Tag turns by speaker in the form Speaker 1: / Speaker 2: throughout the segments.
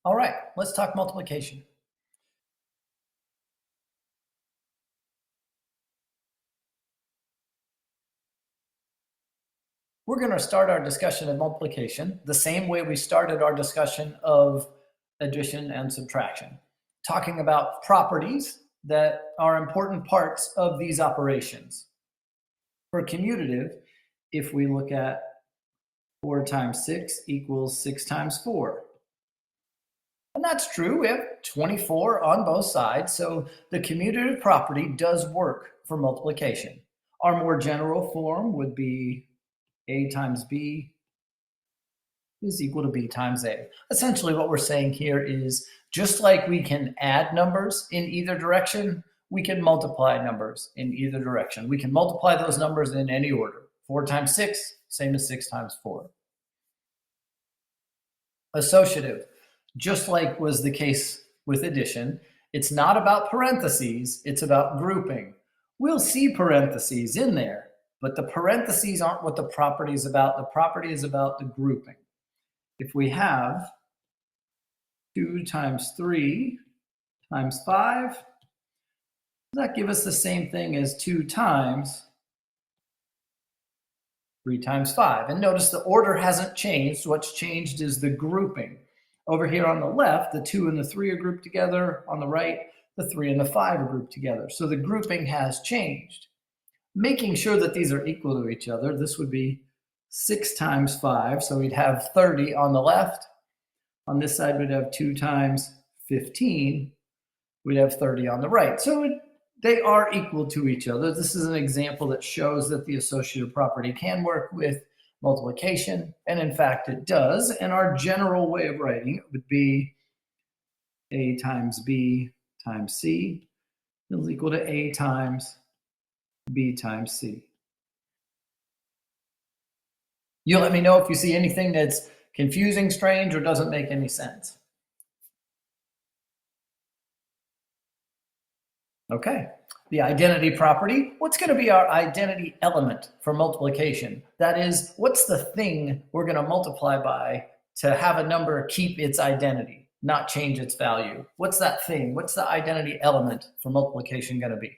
Speaker 1: All right, let's talk multiplication. We're going to start our discussion of multiplication the same way we started our discussion of addition and subtraction, talking about properties that are important parts of these operations. For commutative, if we look at 4 times 6 equals 6 times 4. And that's true, we have 24 on both sides, so the commutative property does work for multiplication. Our more general form would be a times b is equal to b times a. Essentially what we're saying here is just like we can add numbers in either direction, we can multiply numbers in either direction. We can multiply those numbers in any order. 4 times 6, same as 6 times 4. Associative, just like was the case with addition, it's not about parentheses, it's about grouping. We'll see parentheses in there, but the parentheses aren't what the property is about. The property is about the grouping. If we have 2 times 3 times 5, does that give us the same thing as 2 times 3 times 5? And notice the order hasn't changed. What's changed is the grouping. Over here on the left, the 2 and the 3 are grouped together. On the right, the 3 and the 5 are grouped together. So the grouping has changed. Making sure that these are equal to each other, this would be 6 times 5. So we'd have 30 on the left. On this side, we'd have 2 times 15. We'd have 30 on the right. So they are equal to each other. This is an example that shows that the associative property can work with multiplication, and in fact it does. And our general way of writing it would be a times b times c is equal to a times b times c. You let me know if you see anything that's confusing, strange, or doesn't make any sense. Okay, the identity property. What's going to be our identity element for multiplication? That is, what's the thing we're going to multiply by to have a number keep its identity, not change its value? What's that thing? What's the identity element for multiplication going to be?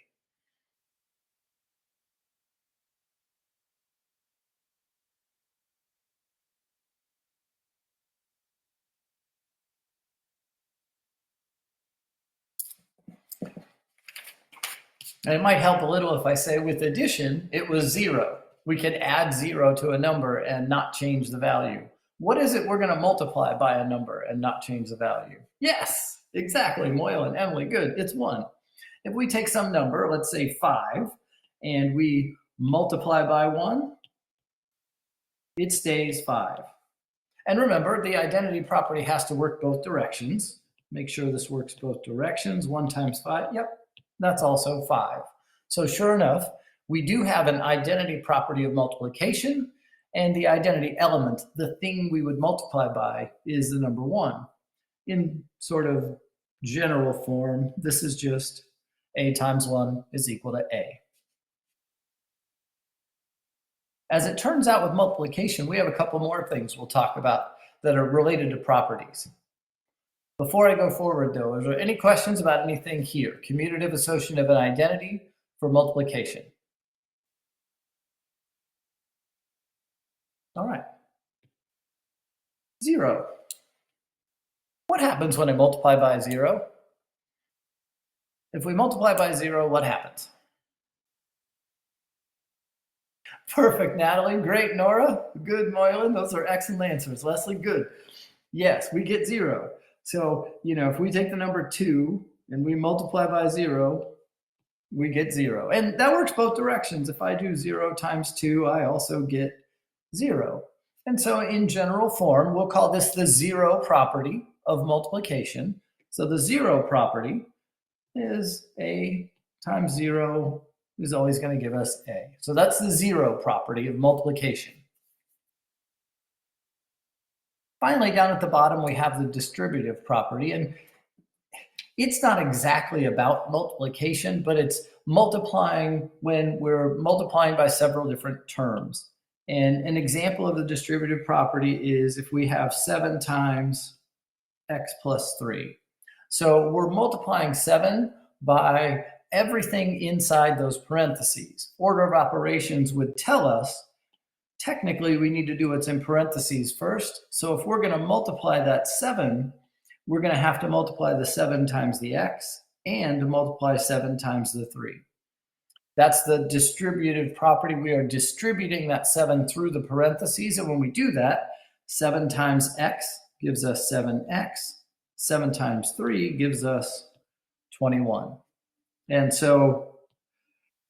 Speaker 1: And it might help a little if I say with addition, it was 0. We could add 0 to a number and not change the value. What is it we're going to multiply by a number and not change the value? Yes, exactly, Moyle and Emily, good, it's 1. If we take some number, let's say 5, and we multiply by 1, it stays 5. And remember, the identity property has to work both directions. Make sure this works both directions. 1 times 5, yep, that's also 5. So sure enough, we do have an identity property of multiplication, and the identity element, the thing we would multiply by, is the number 1. In sort of general form, this is just a times 1 is equal to a. As it turns out with multiplication, we have a couple more things we'll talk about that are related to properties. Before I go forward, though, are there any questions about anything here? Commutative, associative, and identity for multiplication. All right. 0. What happens when I multiply by 0? If we multiply by 0, what happens? Perfect, Natalie. Great, Nora. Good, Moylan. Those are excellent answers. Leslie, good. Yes, we get 0. So, if we take the number 2 and we multiply by 0, we get 0. And that works both directions. If I do 0 times 2, I also get 0. And so in general form, we'll call this the 0 property of multiplication. So the 0 property is a times 0 is always going to give us a. So that's the 0 property of multiplication. Finally, down at the bottom, we have the distributive property. And it's not exactly about multiplication, but it's multiplying when we're multiplying by several different terms. And an example of the distributive property is if we have 7 times x plus 3. So we're multiplying 7 by everything inside those parentheses. Order of operations would tell us, technically, we need to do what's in parentheses first. So if we're going to multiply that 7, we're going to have to multiply the 7 times the x and multiply 7 times the 3. That's the distributive property. We are distributing that 7 through the parentheses. And when we do that, 7 times x gives us 7x. 7 times 3 gives us 21. And so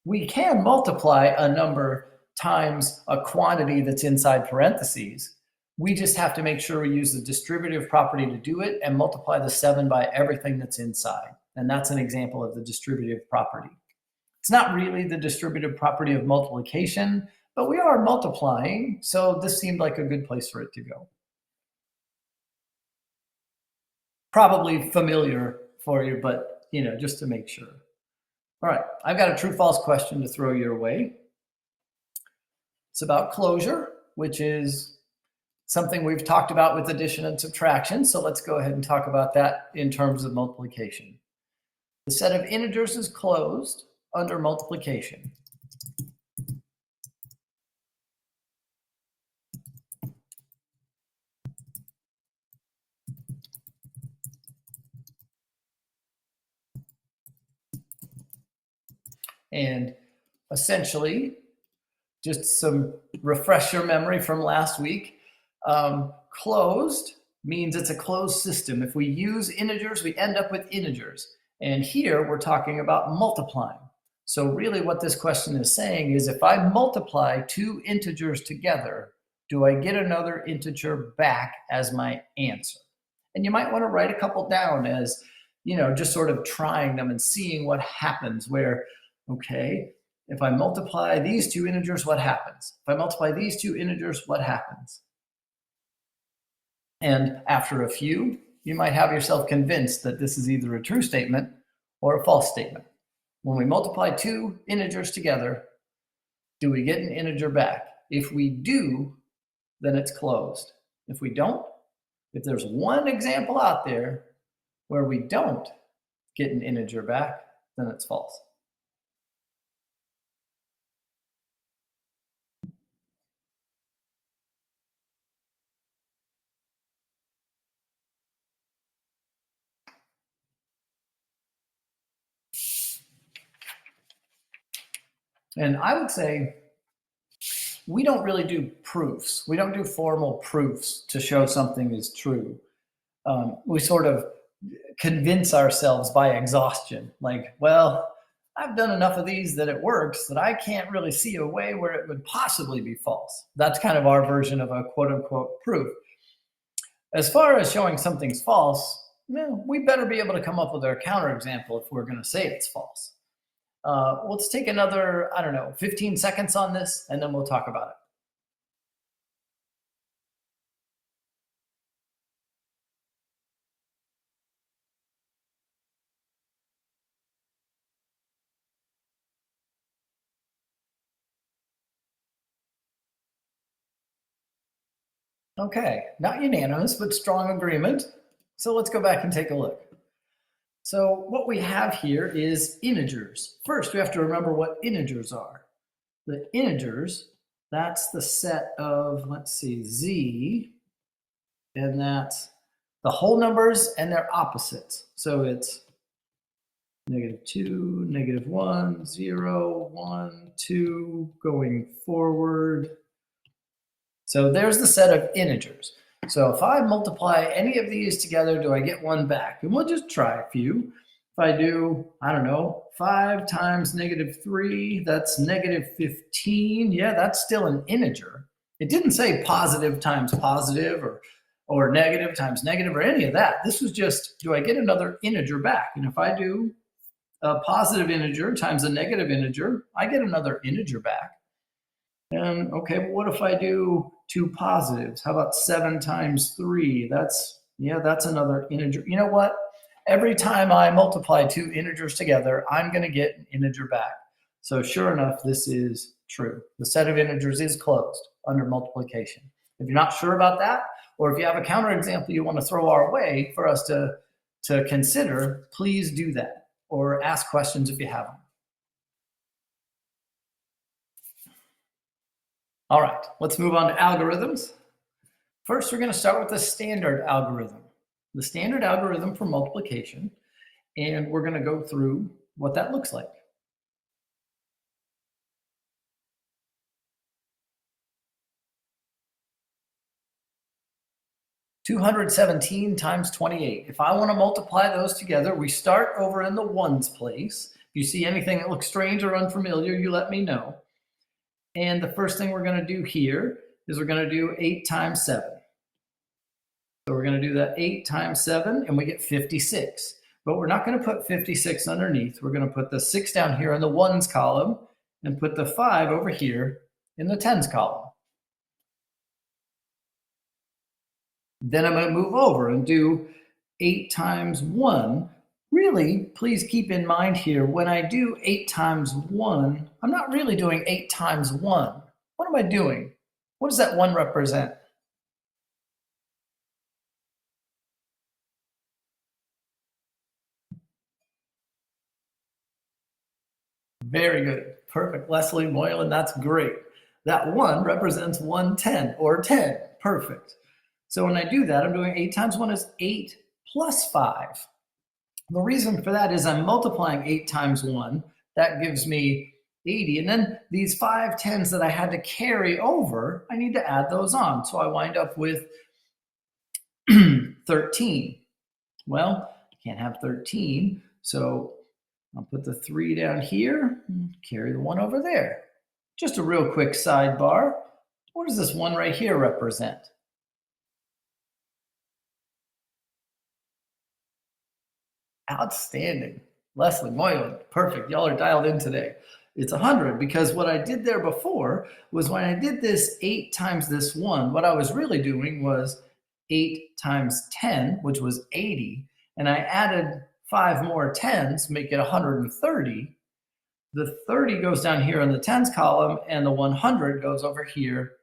Speaker 1: we can multiply a number times a quantity that's inside parentheses. We just have to make sure we use the distributive property to do it and multiply the 7 by everything that's inside. And that's an example of the distributive property. It's not really the distributive property of multiplication, but we are multiplying, so this seemed like a good place for it to go. Probably familiar for you, but just to make sure. All right, I've got a true-false question to throw your way. It's about closure, which is something we've talked about with addition and subtraction, so let's go ahead and talk about that in terms of multiplication. The set of integers is closed under multiplication. And essentially, just some refresher memory from last week, closed means it's a closed system. If we use integers, we end up with integers. And here we're talking about multiplying. So really what this question is saying is, if I multiply two integers together, do I get another integer back as my answer? And you might want to write a couple down as, just sort of trying them and seeing what happens where, okay, if I multiply these two integers, what happens? If I multiply these two integers, what happens? And after a few, you might have yourself convinced that this is either a true statement or a false statement. When we multiply two integers together, do we get an integer back? If we do, then it's closed. If we don't, if there's one example out there where we don't get an integer back, then it's false. And I would say we don't really do proofs. We don't do formal proofs to show something is true. We sort of convince ourselves by exhaustion. Like, well, I've done enough of these that it works that I can't really see a way where it would possibly be false. That's kind of our version of a quote unquote proof. As far as showing something's false, we better be able to come up with our counterexample if we're going to say it's false. Let's take another, 15 seconds on this, and then we'll talk about it. Okay, not unanimous, but strong agreement. So let's go back and take a look. So what we have here is integers. First, we have to remember what integers are. The integers, that's the set of, z, and that's the whole numbers and their opposites. So it's -2, -1, 0, 1, 2, going forward. So there's the set of integers. So if I multiply any of these together, do I get one back? And we'll just try a few. If I do, 5 times -3, that's -15. Yeah, that's still an integer. It didn't say positive times positive or negative times negative or any of that. This was just, do I get another integer back? And if I do a positive integer times a negative integer, I get another integer back. And okay, well, what if I do two positives? How about 7 times 3? That's another integer. You know what? Every time I multiply two integers together, I'm going to get an integer back. So sure enough, this is true. The set of integers is closed under multiplication. If you're not sure about that, Or if you have a counterexample you want to throw our way for us to consider, please do that, or ask questions if you have them. All right, let's move on to algorithms. First, we're going to start with the standard algorithm. The standard algorithm for multiplication, and we're going to go through what that looks like. (217 times 28). If I want to multiply those together, we start over in the ones place. If you see anything that looks strange or unfamiliar, you let me know. And the first thing we're going to do here is we're going to do 8 times 7. So we're going to do that 8 times 7, and we get 56. But we're not going to put 56 underneath. We're going to put the 6 down here in the ones column and put the 5 over here in the tens column. Then I'm going to move over and do 8 times 1. Really, please keep in mind here, when I do 8 times 1, I'm not really doing 8 times 1. What am I doing? What does that 1 represent? Very good. Perfect. Leslie Moylan, that's great. That 1 represents 1/10 or 10. Perfect. So when I do that, I'm doing 8 times 1 is 8 plus 5. The reason for that is I'm multiplying 8 times 1. That gives me 80. And then these 5 tens that I had to carry over, I need to add those on. So I wind up with 13. Well, I can't have 13. So I'll put the 3 down here, carry the 1 over there. Just a real quick sidebar. What does this 1 right here represent? Outstanding. Leslie Moylan, perfect. Y'all are dialed in today. It's 100 because what I did there before was when I did this 8 times this 1, what I was really doing was 8 times 10, which was 80, and I added 5 more tens, make it 130. The 30 goes down here in the tens column, and the 100 goes over here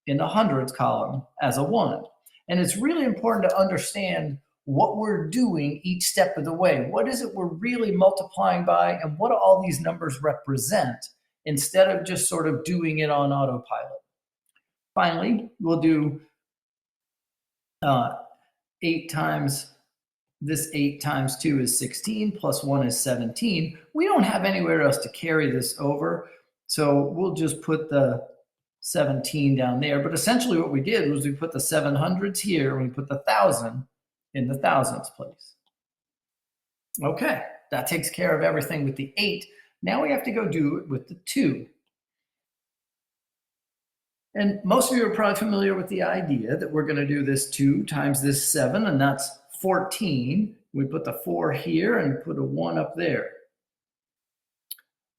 Speaker 1: in the hundreds column as a 1. And it's really important to understand what we're doing each step of the way. What is it we're really multiplying by, and what do all these numbers represent, instead of just sort of doing it on autopilot. Finally, we'll do 8 times, this 8 times 2 is 16, plus 1 is 17. We don't have anywhere else to carry this over, so we'll just put the 17 down there. But essentially what we did was we put the 700s here, and we put the 1,000 in the thousands place. Okay, that takes care of everything with the 8. Now we have to go do it with the 2. And most of you are probably familiar with the idea that we're going to do this 2 times this 7, and that's 14. We put the 4 here and put a 1 up there.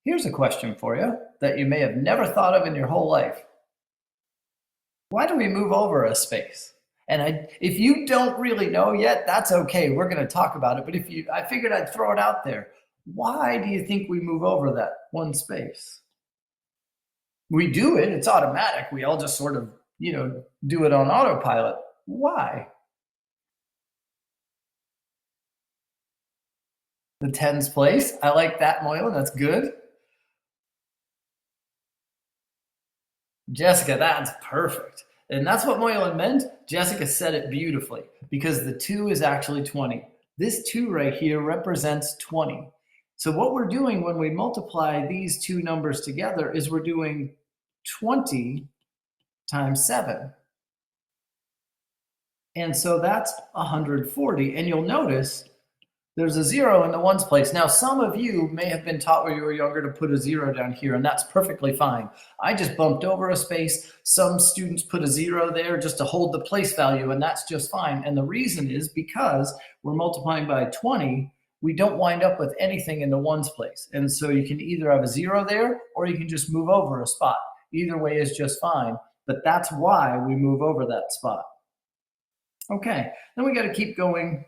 Speaker 1: Here's a question for you that you may have never thought of in your whole life. Why do we move over a space? And if you don't really know yet, that's okay. We're going to talk about it. But I figured I'd throw it out there. Why do you think we move over that one space? We do it. It's automatic. We all just sort of, do it on autopilot. Why? The tens place. I like that, Moylan. That's good. Jessica, that's perfect. And that's what Moylan meant. Jessica said it beautifully, because the 2 is actually 20. This 2 right here represents 20. So what we're doing when we multiply these two numbers together is we're doing 20 times 7. And so that's 140. And you'll notice there's a 0 in the ones place. Now, some of you may have been taught when you were younger to put a 0 down here, and that's perfectly fine. I just bumped over a space. Some students put a 0 there just to hold the place value, and that's just fine. And the reason is because we're multiplying by 20, we don't wind up with anything in the ones place. And so you can either have a 0 there, or you can just move over a spot. Either way is just fine, but that's why we move over that spot. Okay, then we got to keep going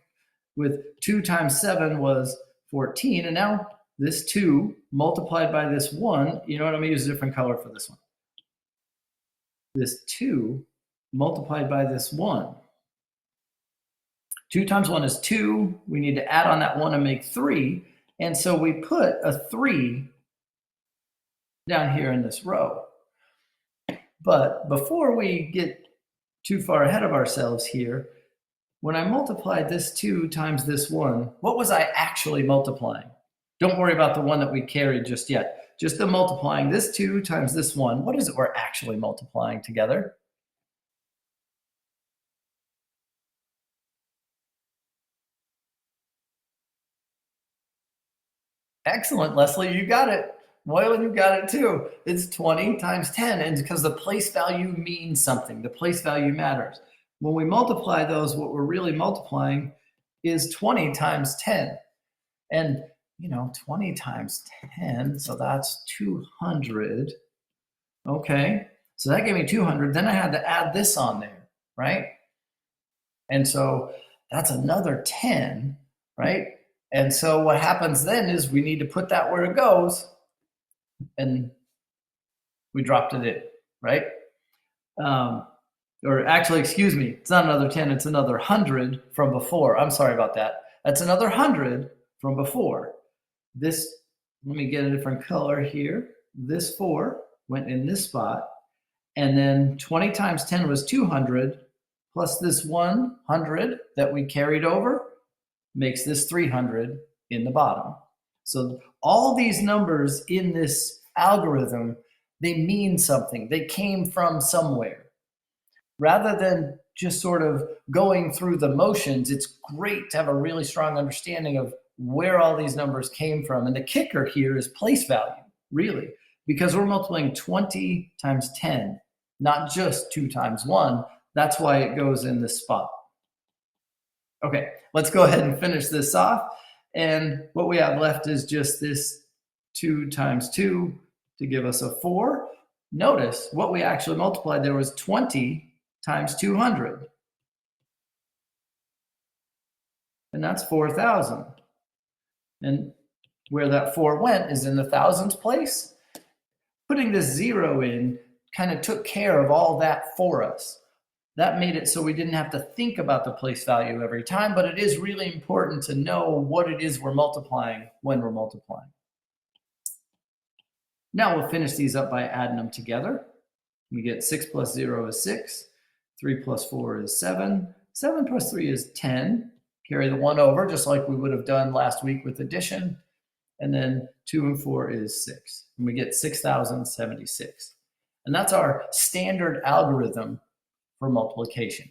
Speaker 1: with 2 times 7 was 14, and now this 2 multiplied by this 1, you know what, I'm going to use a different color for this one. This 2 multiplied by this 1. 2 times 1 is 2. We need to add on that 1 and make 3. And so we put a 3 down here in this row. But before we get too far ahead of ourselves here, when I multiplied this 2 times this 1, what was I actually multiplying? Don't worry about the one that we carried just yet. Just the multiplying this 2 times this 1. What is it we're actually multiplying together? Excellent, Leslie, you got it. Moylan, you got it too. It's 20 times 10, and because the place value means something, the place value matters. When we multiply those, what we're really multiplying is 20 times 10. And 20 times 10, so that's 200. Okay, so that gave me 200. Then I had to add this on there, right? And so that's another 10, right? And so what happens then is we need to put that where it goes, and we dropped it in, right? Or actually, excuse me, it's not another 10, it's another 100 from before. I'm sorry about that. That's another 100 from before. This, let me get a different color here. This 4 went in this spot, and then 20 times 10 was 200, plus this 100 that we carried over makes this 300 in the bottom. So all these numbers in this algorithm, they mean something. They came from somewhere. Rather than just sort of going through the motions, it's great to have a really strong understanding of where all these numbers came from. And the kicker here is place value, really, because we're multiplying 20 times 10, not just 2 times 1. That's why it goes in this spot. Okay, let's go ahead and finish this off. And what we have left is just this 2 times 2 to give us a 4. Notice what we actually multiplied there was 20 times 200. And that's 4,000. And where that 4 went is in the thousands place. Putting this 0 in kind of took care of all that for us. That made it so we didn't have to think about the place value every time, but it is really important to know what it is we're multiplying when we're multiplying. Now we'll finish these up by adding them together. We get 6 plus 0 is 6, 3 plus 4 is 7, 7 plus 3 is 10. Carry the 1 over, just like we would have done last week with addition. And then 2 and 4 is 6. And we get 6,076. And that's our standard algorithm for multiplication.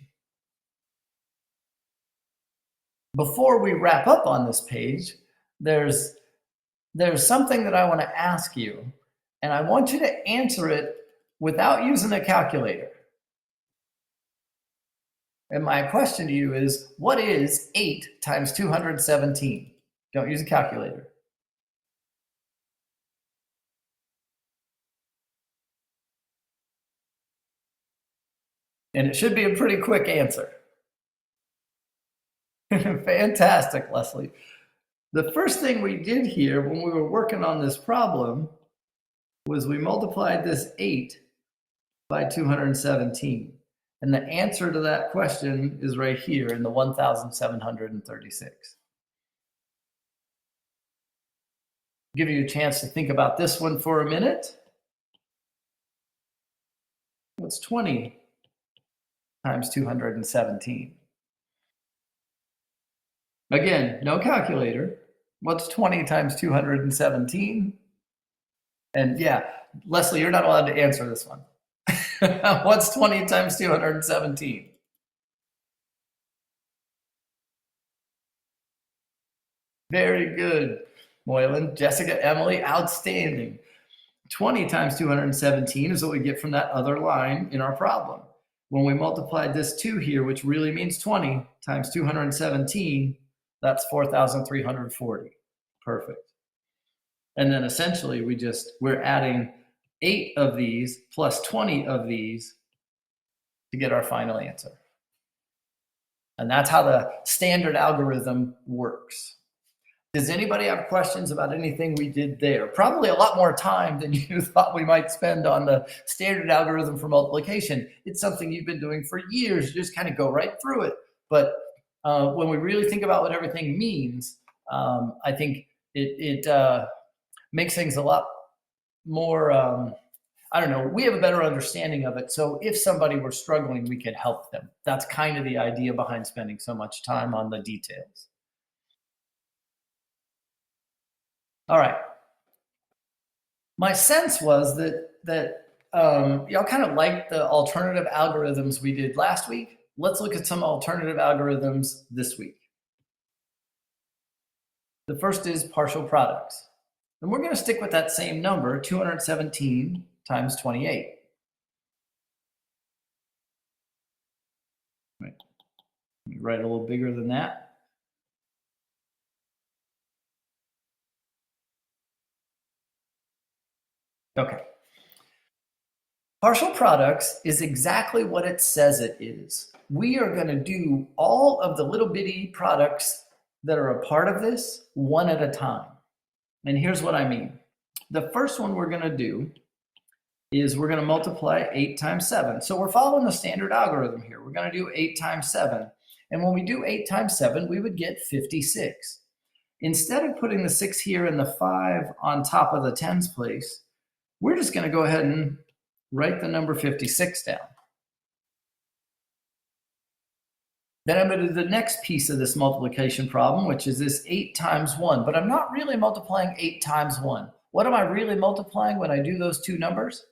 Speaker 1: Before we wrap up on this page, there's something that I want to ask you, and I want you to answer it without using a calculator. And my question to you is, what is 8 times 217? Don't use a calculator. And it should be a pretty quick answer. Fantastic, Leslie. The first thing we did here when we were working on this problem was we multiplied this 8 by 217. And the answer to that question is right here in the 1,736. Give you a chance to think about this one for a minute. What's 20 times 217? Again, no calculator. What's 20 times 217? And yeah, Leslie, you're not allowed to answer this one. What's 20 times 217? Very good, Moylan. Jessica, Emily, outstanding. 20 times 217 is what we get from that other line in our problem. When we multiplied this 2 here, which really means 20 times 217, that's 4,340. Perfect. And then essentially we're adding 8 of these plus 20 of these to get our final answer. And that's how the standard algorithm works. Does anybody have questions about anything we did there? Probably a lot more time than you thought we might spend on the standard algorithm for multiplication. It's something you've been doing for years. You just kind of go right through it. But when we really think about what everything means, I think it makes things a lot more. I don't know. We have a better understanding of it. So if somebody were struggling, we could help them. That's kind of the idea behind spending so much time on the details. All right. My sense was that y'all kind of liked the alternative algorithms we did last week. Let's look at some alternative algorithms this week. The first is partial products. And we're going to stick with that same number, 217 times 28. Right. Let me write a little bigger than that. Okay. Partial products is exactly what it says it is. We are going to do all of the little bitty products that are a part of this one at a time. And here's what I mean. The first one we're going to do is we're going to multiply 8 times 7. So we're following the standard algorithm here. We're going to do 8 times 7. And when we do 8 times 7, we would get 56. Instead of putting the 6 here and the 5 on top of the tens place, we're just going to go ahead and write the number 56 down. Then I'm going to do the next piece of this multiplication problem, which is this 8 times 1. But I'm not really multiplying 8 times 1. What am I really multiplying when I do those two numbers?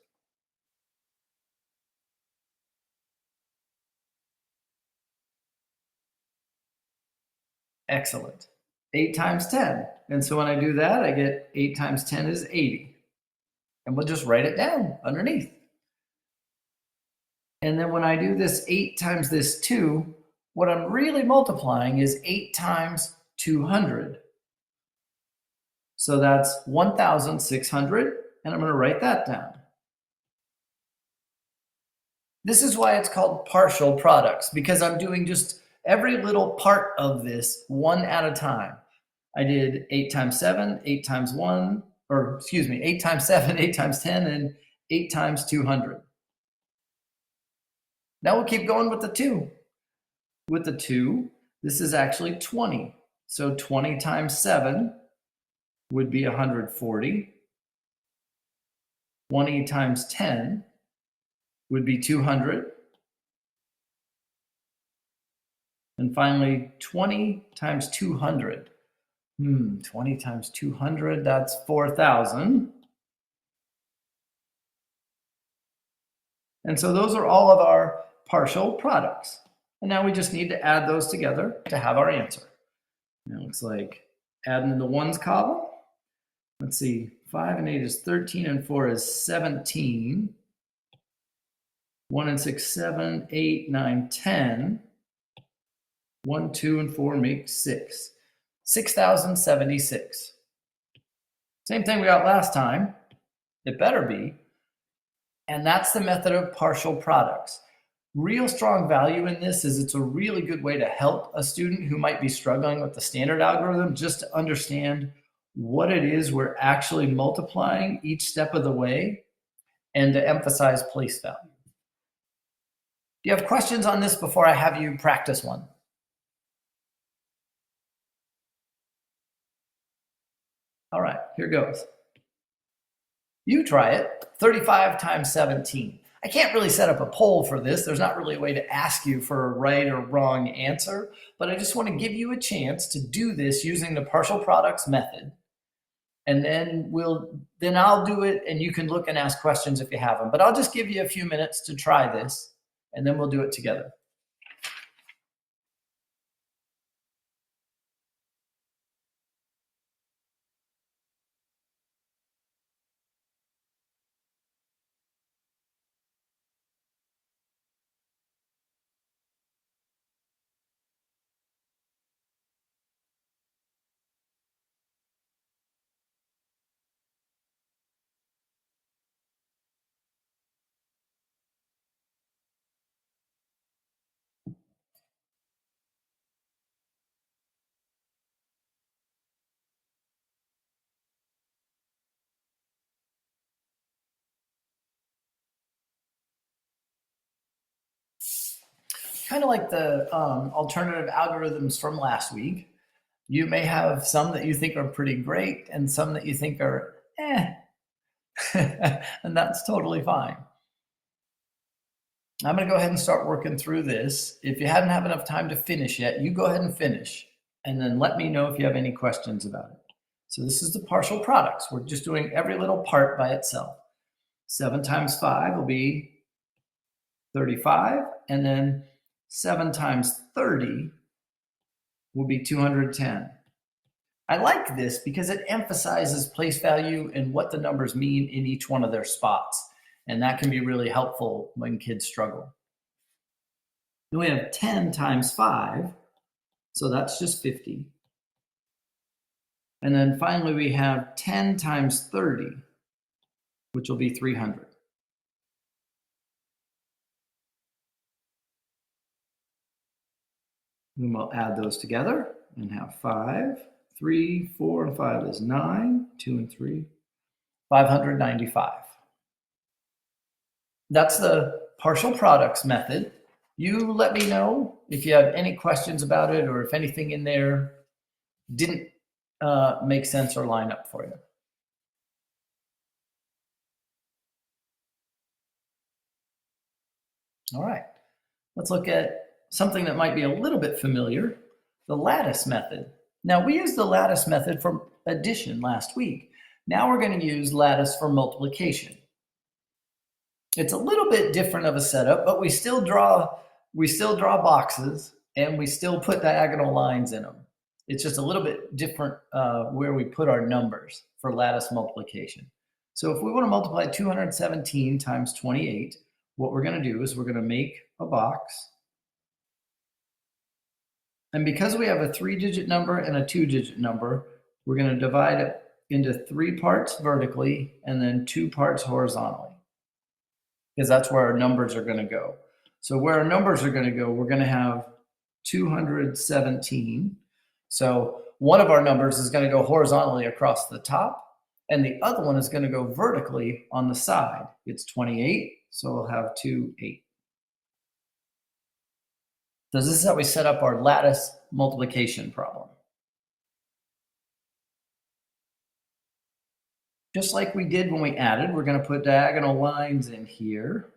Speaker 1: Excellent. 8 times 10. And so when I do that, I get 8 times 10 is 80. And we'll just write it down underneath. And then when I do this 8 times this 2, what I'm really multiplying is 8 times 200. So that's 1,600, and I'm going to write that down. This is why it's called partial products, because I'm doing just every little part of this one at a time. I did 8 times 7, 8 times 1, or excuse me, 8 times 7, 8 times 10, and 8 times 200. Now we'll keep going with the 2. With the 2, this is actually 20. So 20 times 7 would be 140. 20 times 10 would be 200. And finally, 20 times 200. 20 times 200, that's 4,000. And so those are all of our partial products. And now we just need to add those together to have our answer. Now it looks like adding in the ones column. Let's see, 5 and 8 is 13, and 4 is 17. 1 and 6, 7, 8, 9, 10. 1, 2, and 4 make 6. 6,076. Same thing we got last time. It better be. And that's the method of partial products. Real strong value in this is it's a really good way to help a student who might be struggling with the standard algorithm just to understand what it is we're actually multiplying each step of the way and to emphasize place value. Do you have questions on this before I have you practice one? All right, here goes. You try it. 35 times 17. I can't really set up a poll for this. There's not really a way to ask you for a right or wrong answer, but I just want to give you a chance to do this using the partial products method. And then I'll do it and you can look and ask questions if you have them. But I'll just give you a few minutes to try this and then we'll do it together. kind of like the alternative algorithms from last week. You may have some that you think are pretty great and some that you think are eh, and that's totally fine. I'm going to go ahead and start working through this. If you hadn't have enough time to finish yet, you go ahead and finish, and then let me know if you have any questions about it. So this is the partial products. We're just doing every little part by itself. 7 times 5 will be 35, and then 7 times 30 will be 210. I like this because it emphasizes place value and what the numbers mean in each one of their spots. And that can be really helpful when kids struggle. Then we have 10 times 5, so that's just 50. And then finally we have 10 times 30, which will be 300. Then we'll add those together and have 5, 3, 4, and 5 is 9, 2 and 3, 595. That's the partial products method. You let me know if you have any questions about it or if anything in there didn't make sense or line up for you. All right, let's look at something that might be a little bit familiar, the lattice method. Now, we used the lattice method for addition last week. Now we're going to use lattice for multiplication. It's a little bit different of a setup, but we still draw boxes and we still put diagonal lines in them. It's just a little bit different where we put our numbers for lattice multiplication. So if we want to multiply 217 times 28, what we're going to do is we're going to make a box. And because we have a 3-digit number and a 2-digit number, we're going to divide it into 3 parts vertically and then 2 parts horizontally, because that's where our numbers are going to go. So where our numbers are going to go, we're going to have 217. So one of our numbers is going to go horizontally across the top, and the other one is going to go vertically on the side. It's 28, so we'll have 2, 8. So this is how we set up our lattice multiplication problem. Just like we did when we added, we're going to put diagonal lines in here.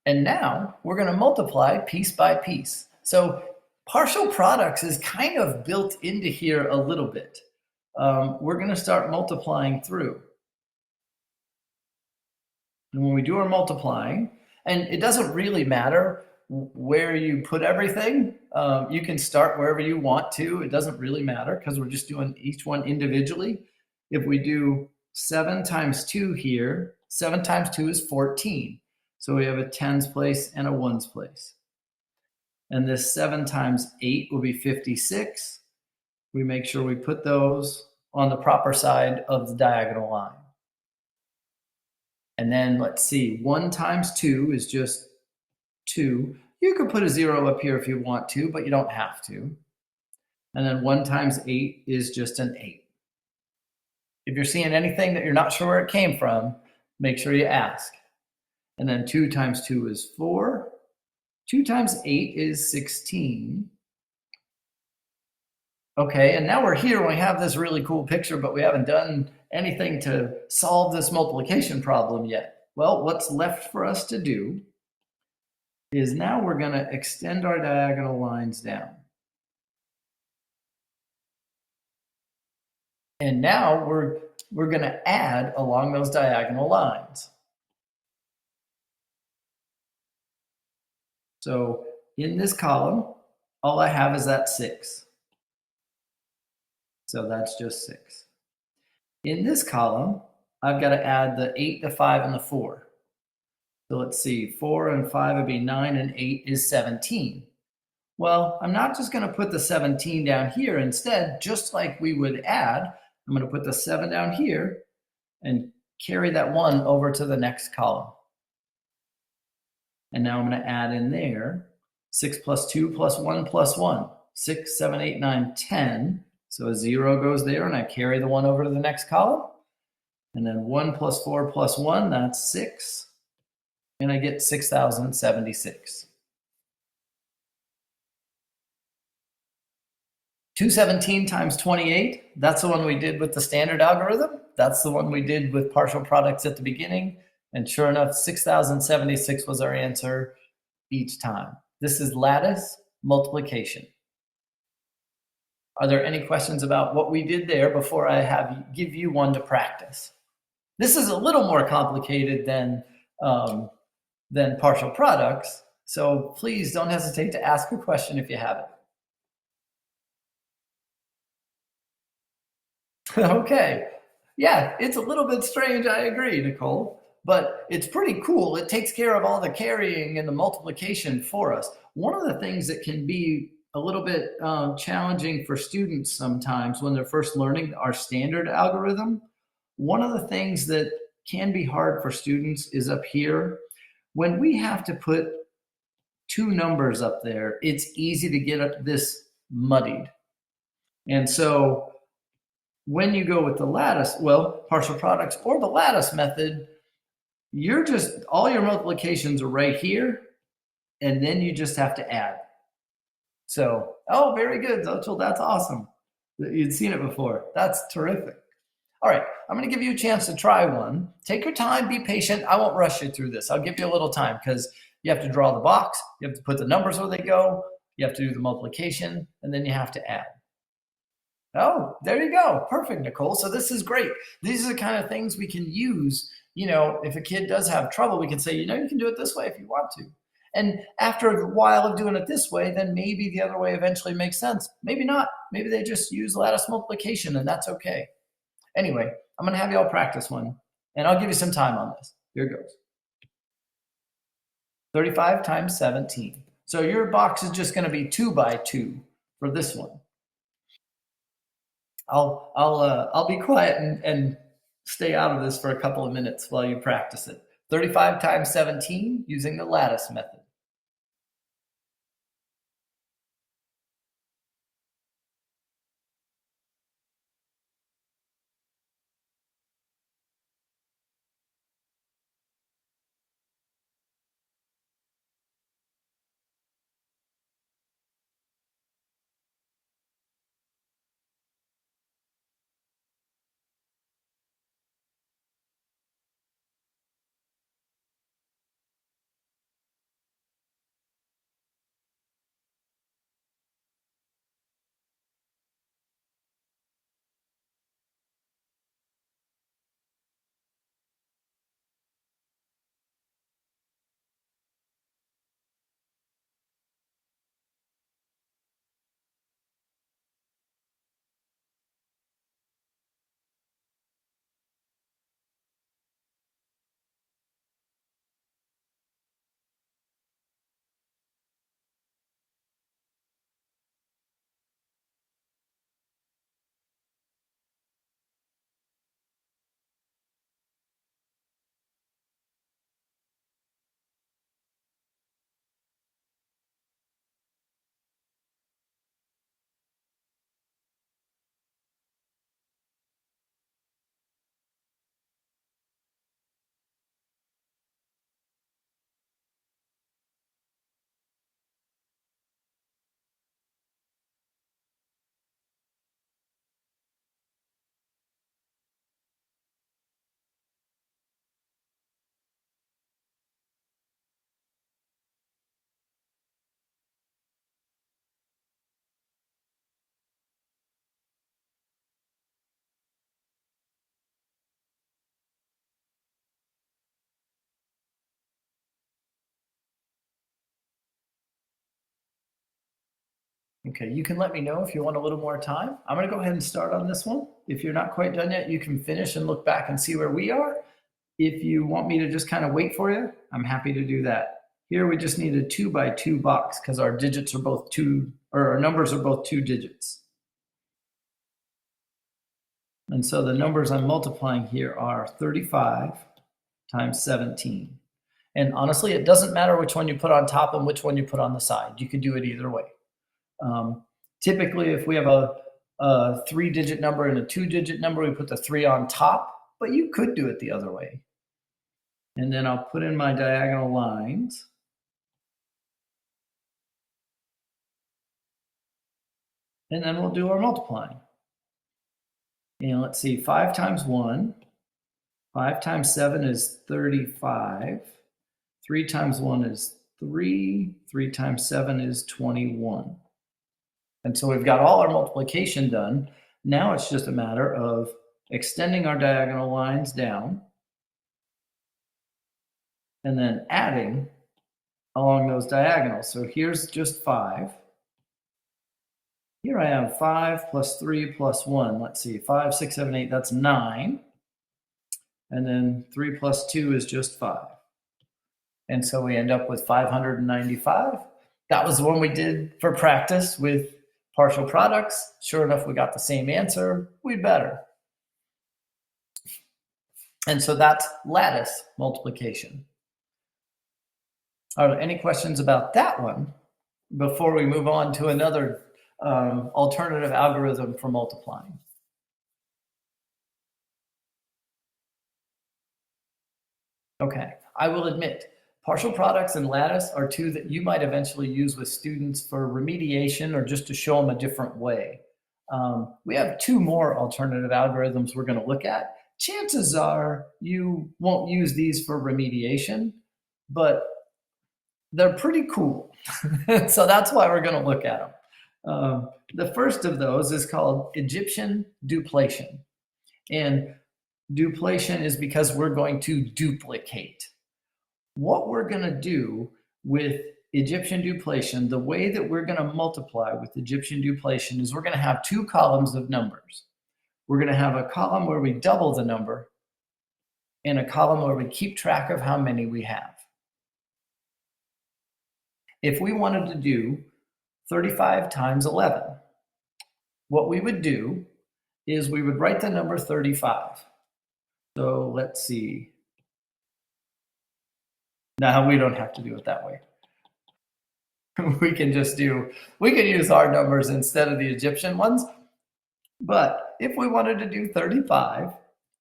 Speaker 1: And now we're going to multiply piece by piece. So partial products is kind of built into here a little bit. We're going to start multiplying through. And when we do our multiplying, and it doesn't really matter where you put everything, you can start wherever you want to. It doesn't really matter because we're just doing each one individually. If we do 7 times 2 here, 7 times 2 is 14. So we have a tens place and a ones place. And this 7 times 8 will be 56. We make sure we put those on the proper side of the diagonal line. And then let's see, 1 times 2 is just 2. You could put a 0 up here if you want to, but you don't have to. And then 1 times 8 is just an 8. If you're seeing anything that you're not sure where it came from, make sure you ask. And then 2 times 2 is 4. 2 times 8 is 16. Okay, and now we're here and we have this really cool picture, but we haven't done anything to solve this multiplication problem yet. Well, what's left for us to do is now we're going to extend our diagonal lines down. And now we're going to add along those diagonal lines. So in this column, all I have is that 6. So that's just 6. In this column, I've got to add the 8, the 5, and the 4. So let's see, 4 and 5 would be 9, and 8 is 17. Well, I'm not just going to put the 17 down here. Instead, just like we would add, I'm going to put the 7 down here and carry that 1 over to the next column. And now I'm going to add in there 6 plus 2 plus 1 plus 1. 6, 7, 8, 9, 10. So a 0 goes there, and I carry the 1 over to the next column. And then 1 plus 4 plus 1, that's 6. and I get 6,076. 217 times 28, that's the one we did with the standard algorithm. That's the one we did with partial products at the beginning. And sure enough, 6,076 was our answer each time. This is lattice multiplication. Are there any questions about what we did there before I give you one to practice? This is a little more complicated than partial products, so please don't hesitate to ask a question if you have it. Okay. Yeah, it's a little bit strange, I agree, Nicole, but it's pretty cool. It takes care of all the carrying and the multiplication for us. One of the things that can be a little bit challenging for students sometimes when they're first learning our standard algorithm, one of the things that can be hard for students is up here. When we have to put two numbers up there, it's easy to get this muddied. And so when you go with the lattice, well, partial products or the lattice method, you're just, all your multiplications are right here, and then you just have to add. So, oh, very good, Zochel, that's awesome. You'd seen it before. That's terrific. All right, I'm going to give you a chance to try one. Take your time, be patient. I won't rush you through this. I'll give you a little time because you have to draw the box, you have to put the numbers where they go, you have to do the multiplication, and then you have to add. Oh, there you go. Perfect, Nicole. So this is great. These are the kind of things we can use. If a kid does have trouble, we can say, you can do it this way if you want to. And after a while of doing it this way, then maybe the other way eventually makes sense. Maybe not. Maybe they just use lattice multiplication, and that's okay. Anyway, I'm going to have you all practice one, and I'll give you some time on this. Here it goes. 35 times 17. So your box is just going to be 2 by 2 for this one. I'll be quiet and stay out of this for a couple of minutes while you practice it. 35 times 17 using the lattice method. Okay, you can let me know if you want a little more time. I'm going to go ahead and start on this one. If you're not quite done yet, you can finish and look back and see where we are. If you want me to just kind of wait for you, I'm happy to do that. Here we just need a 2 by 2 box because our digits are both two, or our numbers are both 2 digits. And so the numbers I'm multiplying here are 35 times 17. And honestly, it doesn't matter which one you put on top and which one you put on the side. You could do it either way. Typically, if we have a 3-digit number and a 2-digit number, we put the 3 on top, but you could do it the other way. And then I'll put in my diagonal lines. And then we'll do our multiplying. And let's see, 5 times 1. 5 times 7 is 35. 3 times 1 is 3. 3 times 7 is 21. And so we've got all our multiplication done. Now it's just a matter of extending our diagonal lines down and then adding along those diagonals. So here's just 5. Here I have 5 plus 3 plus 1. Let's see, 5, 6, 7, 8, that's 9. And then 3 plus 2 is just 5. And so we end up with 595. That was the one we did for practice with partial products. Sure enough, we got the same answer. We'd better. And so that's lattice multiplication. Are there any questions about that one before we move on to another alternative algorithm for multiplying? Okay, I will admit, partial products and lattice are two that you might eventually use with students for remediation or just to show them a different way. We have 2 more alternative algorithms we're going to look at. Chances are you won't use these for remediation, but they're pretty cool. So that's why we're going to look at them. The first of those is called Egyptian duplation. And duplation is because we're going to duplicate. What we're going to do with Egyptian duplation, the way that we're going to multiply with Egyptian duplation is we're going to have 2 columns of numbers. We're going to have a column where we double the number and a column where we keep track of how many we have. If we wanted to do 35 times 11, what we would do is we would write the number 35. So let's see. Now we don't have to do it that way. We can use our numbers instead of the Egyptian ones. But if we wanted to do 35,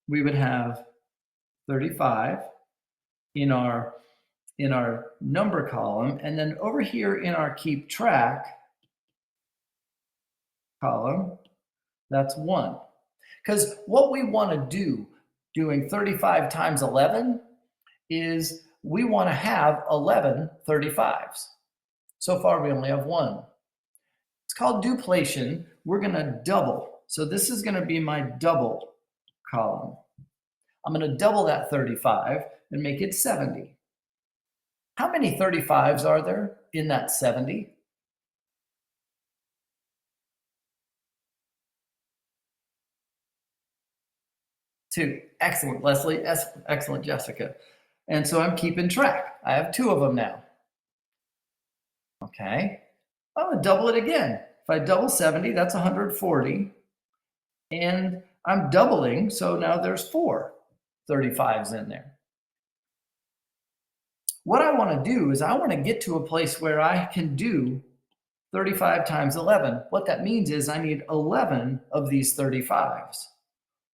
Speaker 1: we would have 35 in our number column, and then over here in our keep track column, that's 1. Because what we want to do doing 35 times 11 is we want to have 11 35s. So far we only have 1. It's called duplation. We're going to double. So this is going to be my double column. I'm going to double that 35 and make it 70. How many 35s are there in that 70? 2. Excellent, Leslie. Excellent, Jessica. And so I'm keeping track. I have 2 of them now. Okay. I'm going to double it again. If I double 70, that's 140. And I'm doubling, so now there's 4 35s in there. What I want to do is I want to get to a place where I can do 35 times 11. What that means is I need 11 of these 35s.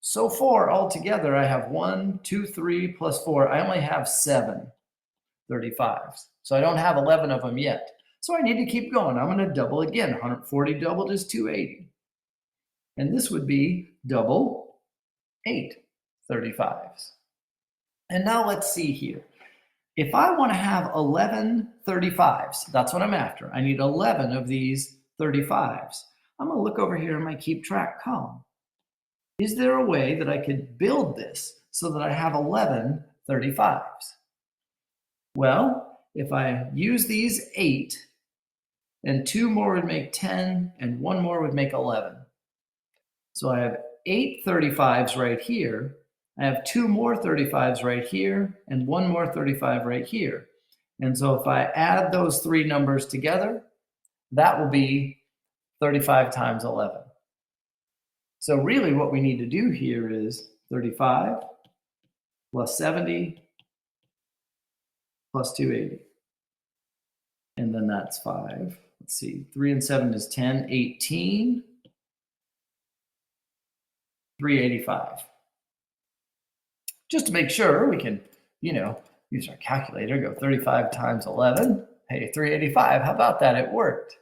Speaker 1: So far, altogether, I have 1, 2, 3, plus 4. I only have 7 35s. So I don't have 11 of them yet. So I need to keep going. I'm going to double again. 140 doubled is 280. And this would be double 8 35s. And now let's see here. If I want to have 11 35s, that's what I'm after. I need 11 of these 35s. I'm going to look over here in my keep track column. Is there a way that I could build this so that I have 11 35s? Well, if I use these 8, and 2 more would make 10, and 1 more would make 11. So I have 8 35s right here. I have 2 more 35s right here, and 1 more 35 right here. And so if I add those 3 numbers together, that will be 35 times 11. So really what we need to do here is 35 plus 70 plus 280. And then that's 5. Let's see, 3 and 7 is 10, 18, 385. Just to make sure we can, use our calculator, go 35 times 11. Hey, 385. How about that? It worked.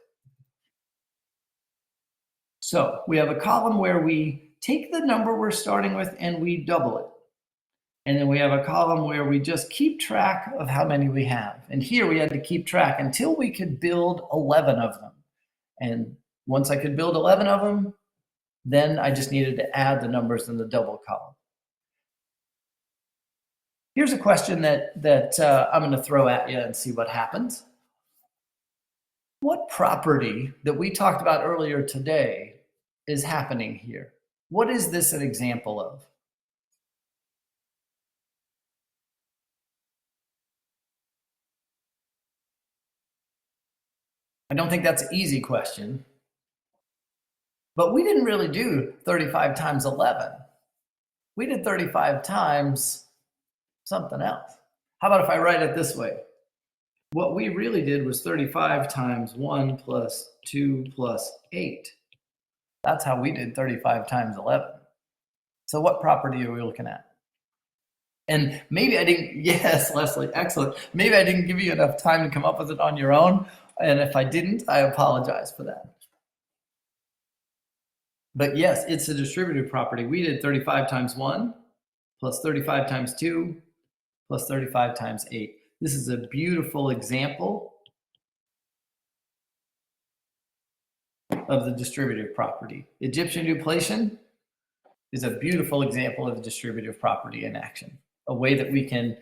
Speaker 1: So we have a column where we take the number we're starting with and we double it. And then we have a column where we just keep track of how many we have. And here we had to keep track until we could build 11 of them. And once I could build 11 of them, then I just needed to add the numbers in the double column. Here's a question that I'm going to throw at you and see what happens. What property that we talked about earlier today is happening here? What is this an example of? I don't think that's an easy question, but we didn't really do 35 times 11. We did 35 times something else. How about if I write it this way? What we really did was 35 times 1 plus 2 plus 8. That's how we did 35 times 11. So what property are we looking at? And maybe I didn't, yes, Leslie, excellent. Maybe I didn't give you enough time to come up with it on your own. And if I didn't, I apologize for that. But yes, it's a distributive property. We did 35 times 1 plus 35 times 2 plus 35 times 8. This is a beautiful example of the distributive property. Egyptian duplation is a beautiful example of the distributive property in action, a way that we can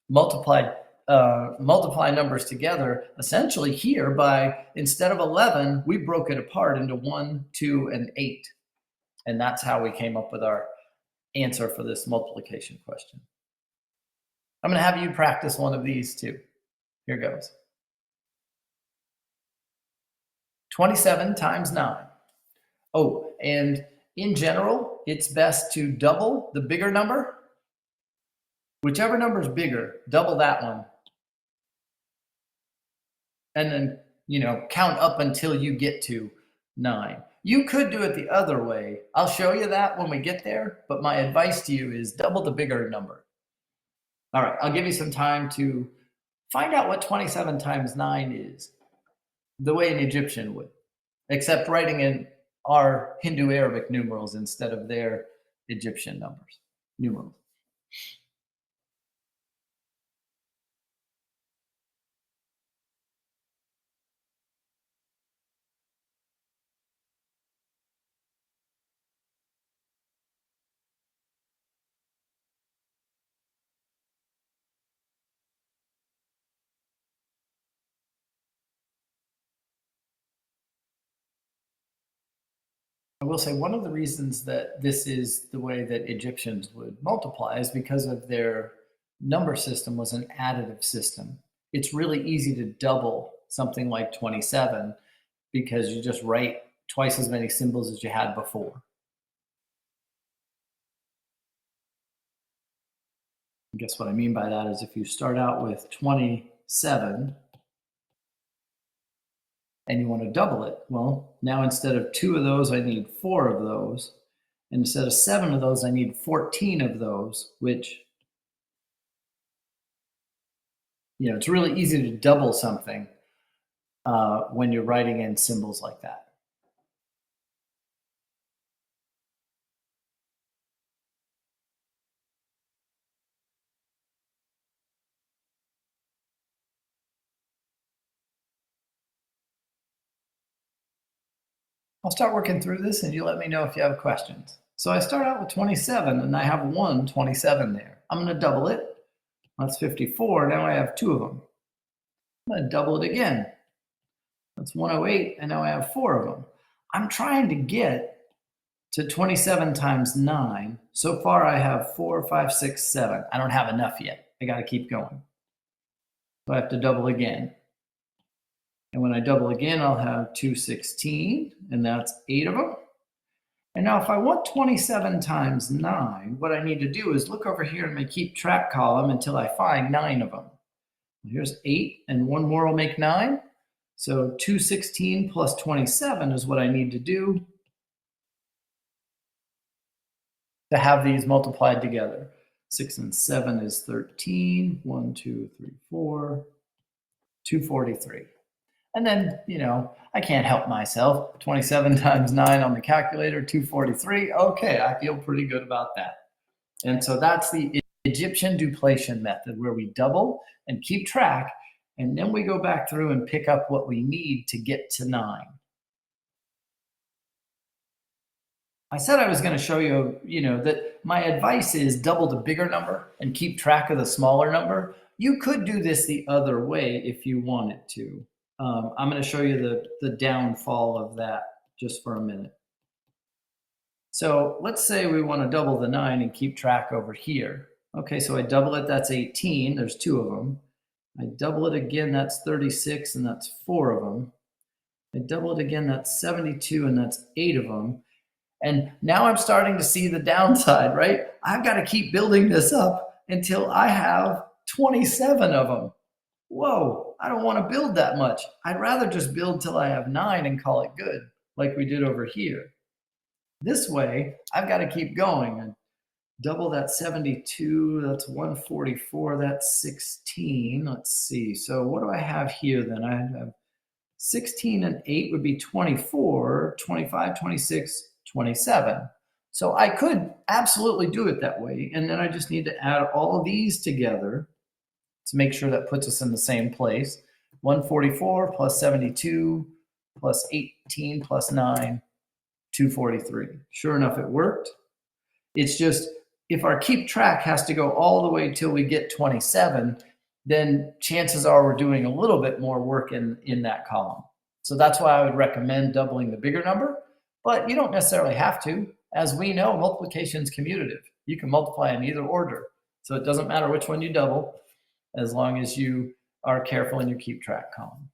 Speaker 1: multiply numbers together essentially here by, instead of 11, we broke it apart into 1, 2, and 8. And that's how we came up with our answer for this multiplication question. I'm going to have you practice one of these too. Here goes. 27 times 9. Oh, and in general, it's best to double the bigger number. Whichever number is bigger, double that one. And then, count up until you get to 9. You could do it the other way. I'll show you that when we get there, but my advice to you is double the bigger number. All right, I'll give you some time to find out what 27 times 9 is, the way an Egyptian would, except writing in our Hindu Arabic numerals instead of their Egyptian numerals. I will say one of the reasons that this is the way that Egyptians would multiply is because of their number system was an additive system. It's really easy to double something like 27 because you just write twice as many symbols as you had before. I guess what I mean by that is if you start out with 27 and you want to double it, well, now instead of 2 of those, I need 4 of those. And instead of 7 of those, I need 14 of those, which, it's really easy to double something when you're writing in symbols like that. I'll start working through this and you let me know if you have questions. So I start out with 27 and I have 27 there. I'm going to double it. That's 54. Now I have 2 of them. I'm going to double it again. That's 108 and now I have 4 of them. I'm trying to get to 27 times 9. So far I have 4, 5, 6, 7. I don't have enough yet. I got to keep going. So I have to double again. And when I double again, I'll have 216, and that's 8 of them. And now if I want 27 times 9, what I need to do is look over here in my keep track column until I find 9 of them. Here's 8, and 1 more will make 9. So 216 plus 27 is what I need to do to have these multiplied together. 6 and 7 is 13. 1, 2, 3, 4. 243. And then, I can't help myself. 27 times 9 on the calculator, 243. Okay, I feel pretty good about that. And so that's the Egyptian duplicity method, where we double and keep track, and then we go back through and pick up what we need to get to 9. I said I was going to show you, that my advice is double the bigger number and keep track of the smaller number. You could do this the other way if you wanted to. I'm going to show you the downfall of that just for a minute. So let's say we want to double the 9 and keep track over here. Okay, so I double it, that's 18. There's 2 of them. I double it again, that's 36, and that's 4 of them. I double it again, that's 72, and that's 8 of them. And now I'm starting to see the downside, right? I've got to keep building this up until I have 27 of them. Whoa, I don't want to build that much. I'd rather just build till I have 9 and call it good, like we did over here. This way, I've got to keep going. And double that 72, that's 144, that's 16. Let's see, so what do I have here then? I have 16 and 8 would be 24, 25, 26, 27. So I could absolutely do it that way. And then I just need to add all of these together to make sure that puts us in the same place. 144 plus 72 plus 18 plus 9, 243. Sure enough, it worked. It's just, if our keep track has to go all the way till we get 27, then chances are we're doing a little bit more work in that column. So that's why I would recommend doubling the bigger number, but you don't necessarily have to. As we know, multiplication is commutative. You can multiply in either order. So it doesn't matter which one you double, as long as you are careful in your keep track column.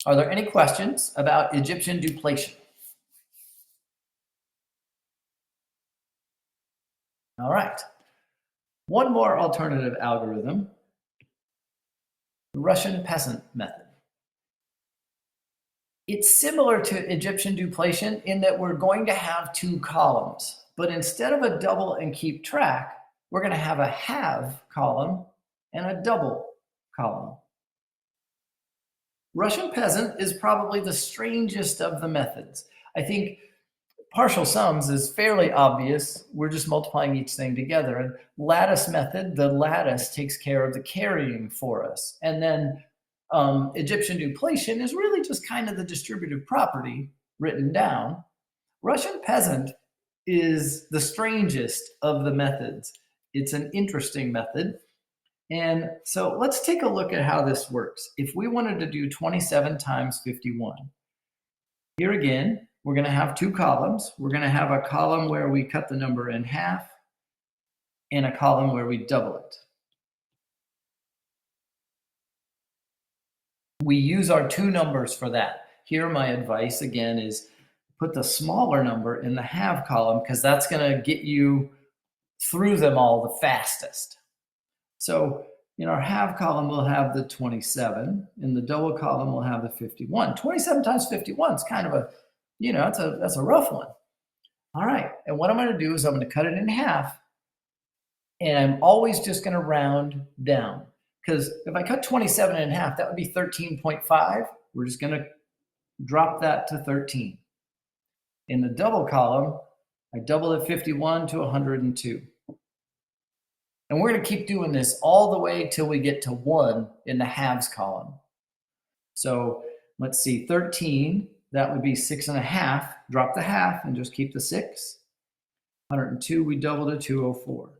Speaker 1: Are there any questions about Egyptian duplicity? All right. One more alternative algorithm, the Russian peasant method. It's similar to Egyptian duplicity in that we're going to have 2 columns, but instead of a double and keep track, we're going to have a have column and a double column. Russian peasant is probably the strangest of the methods. I think partial sums is fairly obvious. We're just multiplying each thing together. And lattice method, the lattice takes care of the carrying for us. And then Egyptian duplicity is really just kind of the distributive property written down. Russian peasant is the strangest of the methods. It's an interesting method. And so let's take a look at how this works. If we wanted to do 27 times 51, here again, we're going to have 2 columns. We're going to have a column where we cut the number in half and a column where we double it. We use our 2 numbers for that. Here, my advice again is put the smaller number in the have column, because that's going to get you through them all the fastest. So in our have column, we'll have the 27. In the double column, we'll have the 51. 27 times 51 is kind of a, that's a rough one. All right, and what I'm going to do is I'm going to cut it in half, and I'm always just going to round down. Because if I cut 27 in half, that would be 13.5. We're just going to drop that to 13. In the double column, I double the 51 to 102. And we're going to keep doing this all the way till we get to 1 in the halves column. So let's see, 13, that would be 6.5. Drop the half and just keep the 6. 102, we double to 204.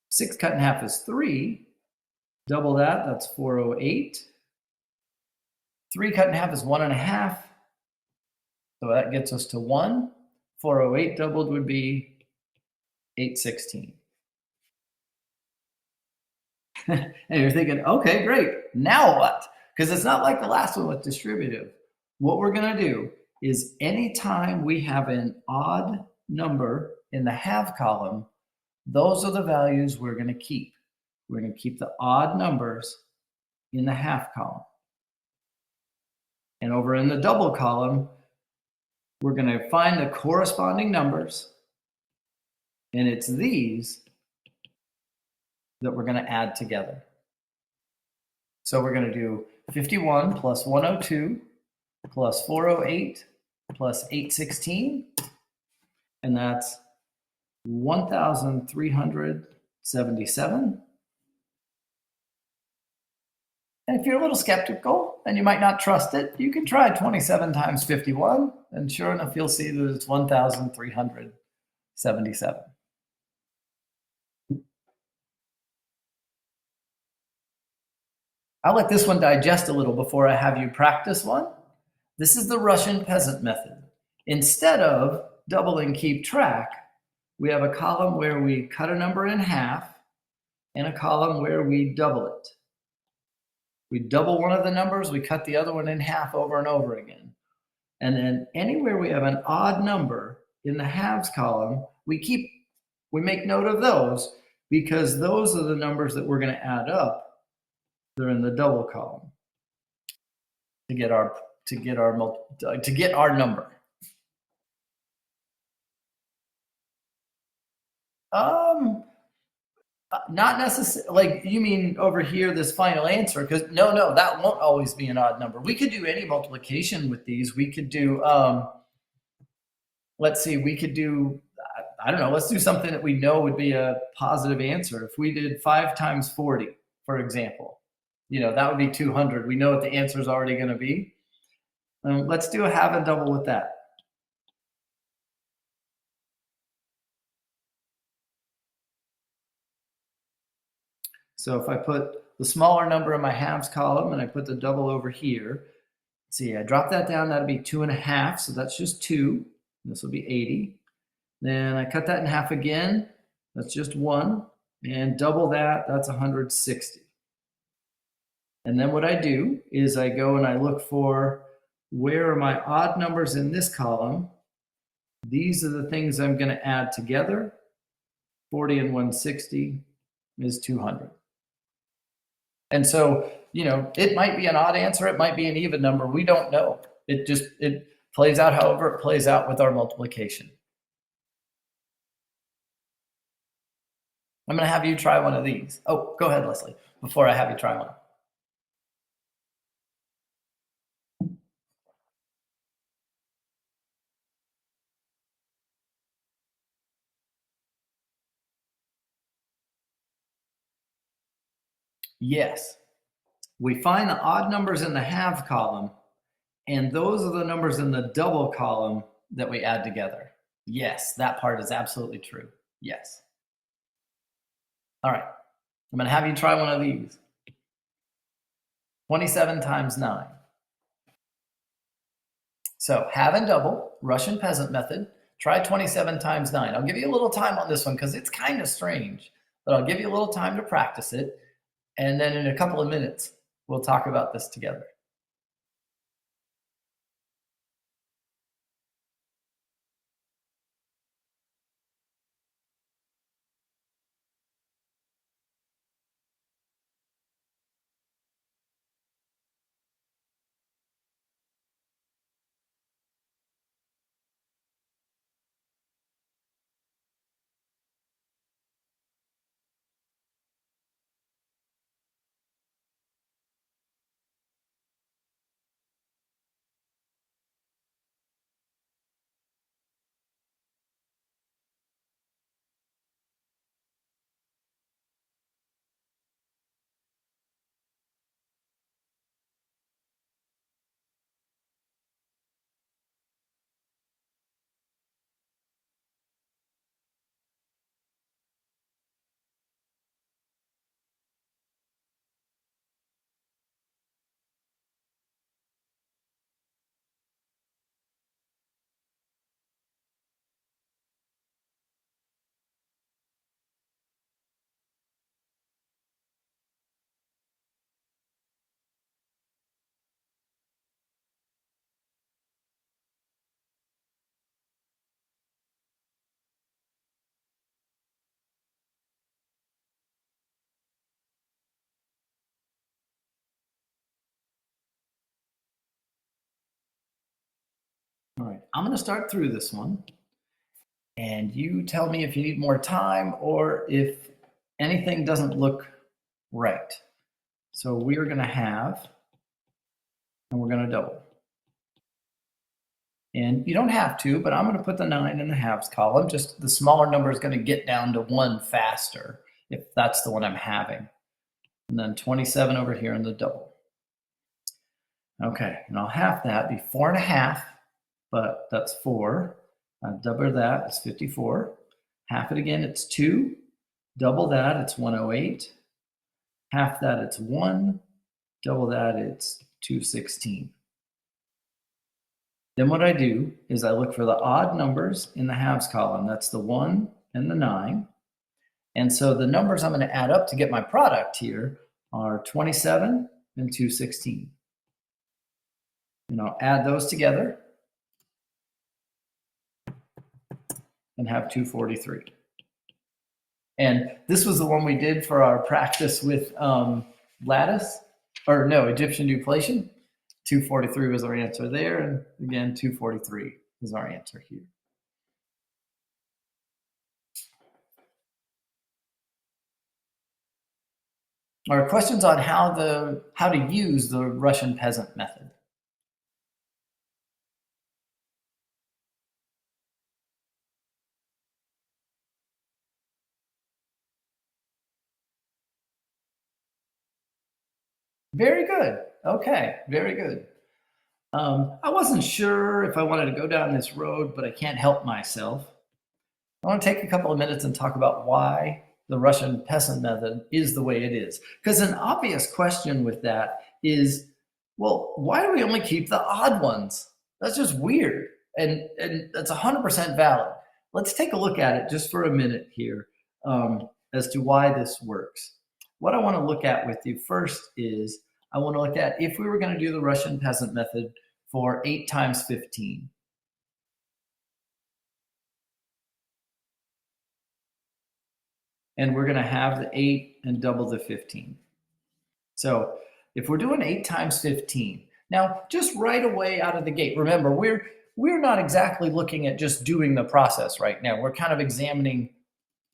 Speaker 1: 6 cut in half is 3. Double that, that's 408. 3 cut in half is 1.5. So that gets us to 1. 408 doubled would be 816. And you're thinking, okay, great. Now what? Because it's not like the last one with distributive. What we're going to do is anytime we have an odd number in the have column, those are the values we're going to keep. We're going to keep the odd numbers in the half column. And over in the double column, we're going to find the corresponding numbers And it's these that we're going to add together. So we're going to do 51 plus 102 plus 408 plus 816, and that's 1,377. And if you're a little skeptical and you might not trust it, you can try 27 times 51, and sure enough, you'll see that it's 1,377. I'll let this one digest a little before I have you practice one. This is the Russian peasant method. Instead of double and keep track, we have a column where we cut a number in half and a column where we double it. We double one of the numbers, we cut the other one in half over and over again. And then anywhere we have an odd number in the halves column, we make note of those because those are the numbers that we're going to add up. They're in the double column to get our number. Not necessarily. Like, you mean over here, this final answer? Because no, that won't always be an odd number. We could do any multiplication with these. We could do. Let's see. We could do. I don't know. Let's do something that we know would be a positive answer. If we did 5 times 40, for example, that would be 200. We know what the answer is already going to be. Let's do a half and double with that. So if I put the smaller number in my halves column and I put the double over here, let's see, I drop that down, that'll be 2.5, so that's just 2. This will be 80. Then I cut that in half again, that's just 1. And double that, that's 160. And then what I do is I go and I look for where are my odd numbers in this column. These are the things I'm going to add together. 40 and 160 is 200. And so, it might be an odd answer, it might be an even number. We don't know. It plays out however it plays out with our multiplication. I'm going to have you try one of these. Oh, go ahead, Leslie, before I have you try one. Yes. We find the odd numbers in the halves column, and those are the numbers in the double column that we add together. Yes, that part is absolutely true. Yes. All right. I'm going to have you try one of these. 27 times 9. So have and double, Russian peasant method. Try 27 times 9. I'll give you a little time on this one because it's kind of strange, but I'll give you a little time to practice it. And then in a couple of minutes, we'll talk about this together. All right, I'm going to start through this one. And you tell me if you need more time or if anything doesn't look right. So we are going to have, and we're going to double. And you don't have to, but I'm going to put the 9 in the halves column. Just the smaller number is going to get down to 1 faster if that's the one I'm having. And then 27 over here in the double. Okay, and I'll half that, be 4.5, but that's 4. I double that, it's 54. Half it again, it's 2. Double that, it's 108. Half that, it's 1. Double that, it's 216. Then what I do is I look for the odd numbers in the halves column. That's the 1 and the 9. And so the numbers I'm going to add up to get my product here are 27 and 216. And I'll add those together and have 243. And this was the one we did for our practice with lattice, or no, Egyptian duplation. 243 was our answer there, and again, 243 is our answer here. All right, questions on how to use the Russian peasant method. Very good. Okay, very good. I wasn't sure if I wanted to go down this road, but I can't help myself. I want to take a couple of minutes and talk about why the Russian peasant method is the way it is. Because an obvious question with that is, well, why do we only keep the odd ones? That's just weird. And that's 100% valid. Let's take a look at it just for a minute here as to why this works. What I want to look at with you first is I want to look at if we were going to do the Russian peasant method for 8 times 15. And we're going to have the 8 and double the 15. So if we're doing 8 times 15, now just right away out of the gate, remember, we're not exactly looking at just doing the process right now. We're kind of examining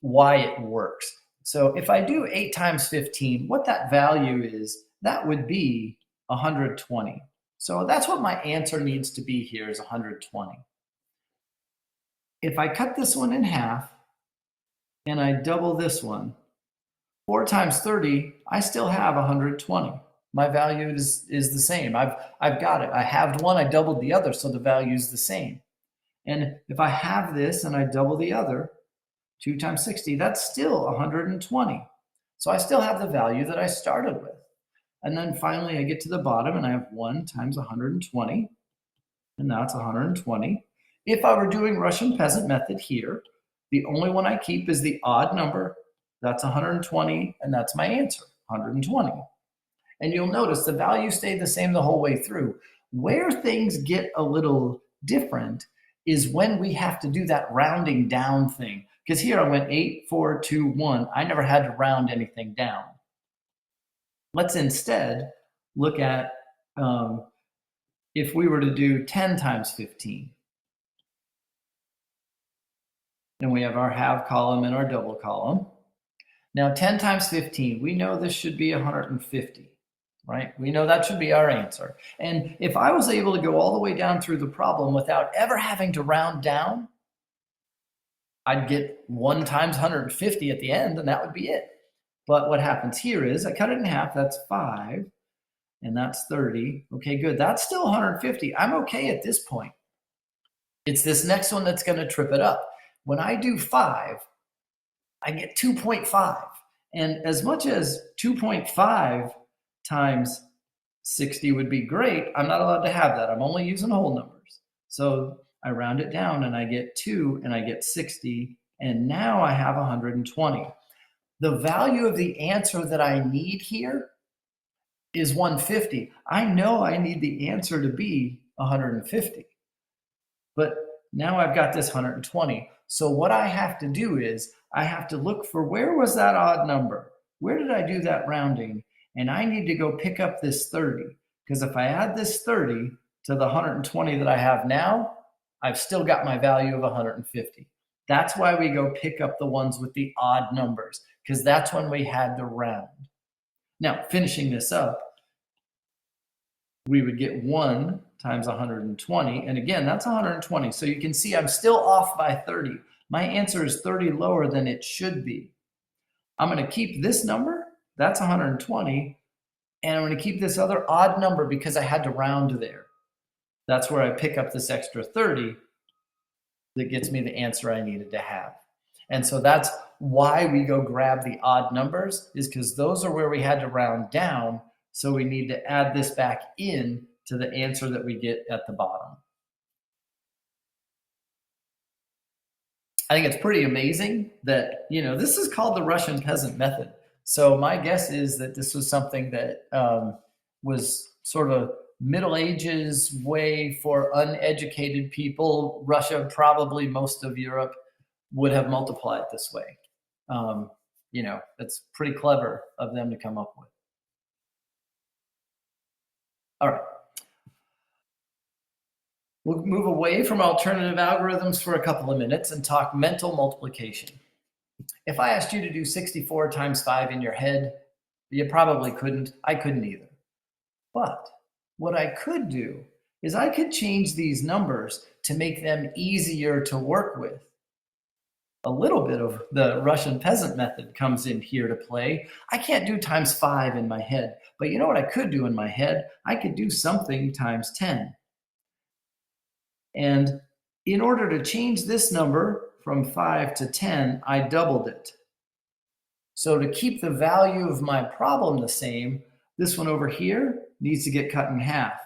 Speaker 1: why it works. So if I do 8 times 15, what that value is, that would be 120. So that's what my answer needs to be here is 120. If I cut this one in half and I double this one, 4 times 30, I still have 120. My value is the same. I've got it. I halved one, I doubled the other, so the value is the same. And if I have this and I double the other, 2 times 60, that's still 120. So I still have the value that I started with. And then finally I get to the bottom and I have 1 times 120, and that's 120. If I were doing Russian peasant method here, the only one I keep is the odd number. That's 120, and that's my answer, 120. And you'll notice the value stayed the same the whole way through. Where things get a little different is when we have to do that rounding down thing. Because here I went 8, 4, 2, 1. I never had to round anything down. Let's instead look at if we were to do 10 times 15. And we have our half column and our double column. Now 10 times 15, we know this should be 150, right? We know that should be our answer. And if I was able to go all the way down through the problem without ever having to round down, I'd get 1 times 150 at the end, and that would be it. But what happens here is I cut it in half, that's 5, and that's 30. Okay, good. That's still 150. I'm okay at this point. It's this next one that's going to trip it up. When I do 5, I get 2.5. And as much as 2.5 times 60 would be great, I'm not allowed to have that. I'm only using whole numbers. So I round it down and I get 2 and I get 60. And now I have 120. The value of the answer that I need here is 150. I know I need the answer to be 150. But now I've got this 120. So what I have to do is I have to look for where was that odd number? Where did I do that rounding? And I need to go pick up this 30. Because if I add this 30 to the 120 that I have now, I've still got my value of 150. That's why we go pick up the ones with the odd numbers, because that's when we had to round. Now, finishing this up, we would get 1 times 120. And again, that's 120. So you can see I'm still off by 30. My answer is 30 lower than it should be. I'm going to keep this number, that's 120, and I'm going to keep this other odd number because I had to round there. That's where I pick up this extra 30 that gets me the answer I needed to have. And so that's why we go grab the odd numbers, is because those are where we had to round down. So we need to add this back in to the answer that we get at the bottom. I think it's pretty amazing that, this is called the Russian peasant method. So my guess is that this was something that was sort of Middle Ages way for uneducated people. Russia, probably most of Europe, would have multiplied this way. It's pretty clever of them to come up with. All right. We'll move away from alternative algorithms for a couple of minutes and talk mental multiplication. If I asked you to do 64 times 5 in your head, you probably couldn't. I couldn't either. But what I could do is I could change these numbers to make them easier to work with. A little bit of the Russian peasant method comes in here to play. I can't do times 5 in my head, but you know what I could do in my head? I could do something times 10. And in order to change this number from 5 to 10, I doubled it. So to keep the value of my problem the same, this one over here needs to get cut in half.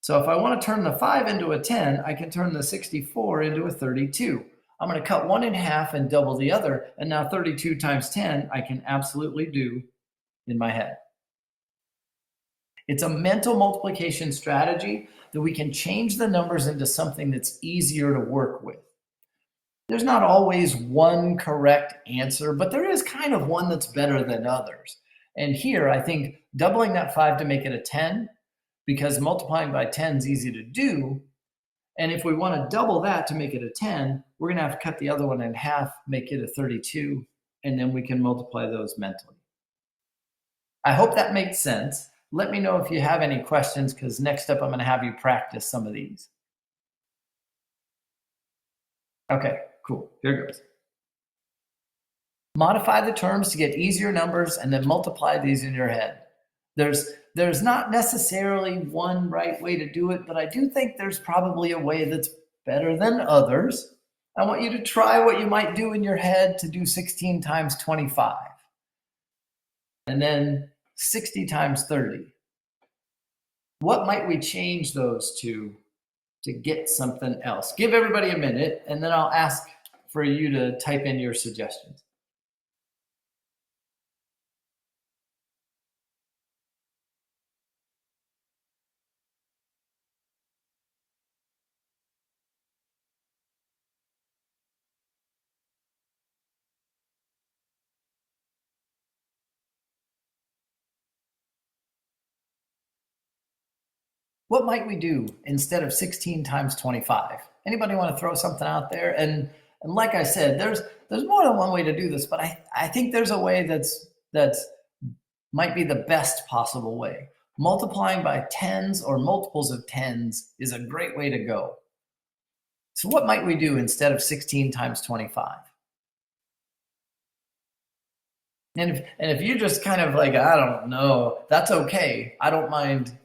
Speaker 1: So if I want to turn the 5 into a 10, I can turn the 64 into a 32. I'm going to cut one in half and double the other, and now 32 times 10 I can absolutely do in my head. It's a mental multiplication strategy that we can change the numbers into something that's easier to work with. There's not always one correct answer, but there is kind of one that's better than others. And here, I think doubling that 5 to make it a 10, because multiplying by 10 is easy to do. And if we want to double that to make it a 10, we're going to have to cut the other one in half, make it a 32, and then we can multiply those mentally. I hope that makes sense. Let me know if you have any questions, because next up I'm going to have you practice some of these. Okay, cool. Here goes. Modify the terms to get easier numbers and then multiply these in your head. There's not necessarily one right way to do it, but I do think there's probably a way that's better than others. I want you to try what you might do in your head to do 16 times 25. And then 60 times 30. What might we change those to get something else? Give everybody a minute, and then I'll ask for you to type in your suggestions. What might we do instead of 16 times 25? Anybody want to throw something out there? And like I said, there's more than one way to do this, but I think there's a way that's might be the best possible way. Multiplying by tens or multiples of tens is a great way to go. So what might we do instead of 16 times 25? And if you're just kind of like, I don't know, that's okay. I don't mind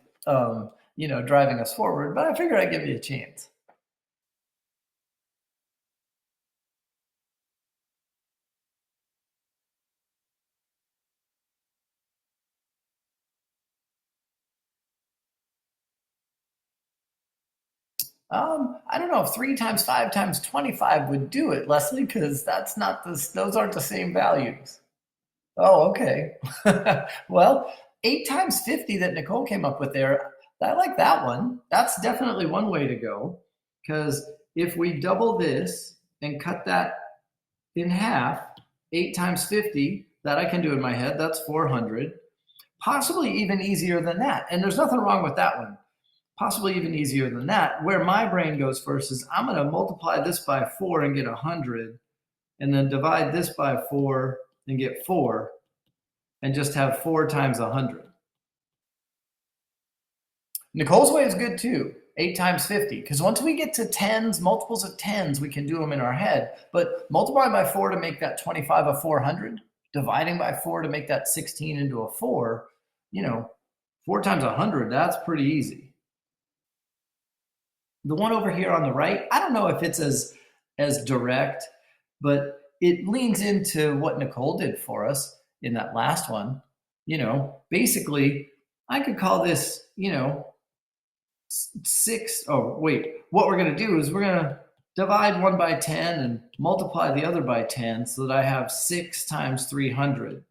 Speaker 1: driving us forward, but I figured I'd give you a chance. I don't know if 3 times 5 times 25 would do it, Leslie, because that's not those aren't the same values. Oh, okay. Well, 8 times 50 that Nicole came up with there, I like that one. That's definitely one way to go, because if we double this and cut that in half, 8 times 50, that I can do in my head, that's 400. Possibly even easier than that. And there's nothing wrong with that one. Possibly even easier than that. Where my brain goes first is I'm going to multiply this by 4 and get 100, and then divide this by 4 and get 4, and just have 4 times 100. Nicole's way is good too. 8 times 50, because once we get to tens, multiples of tens, we can do them in our head. But multiplying by 4 to make that 25 a 400, dividing by 4 to make that 16 into a 4, 4 times 100, that's pretty easy. The one over here on the right, I don't know if it's as direct, but it leans into what Nicole did for us in that last one. Basically, I could call this, 6. Oh, wait. What we're going to do is we're going to divide 1 by 10 and multiply the other by 10 so that I have 6 times 300.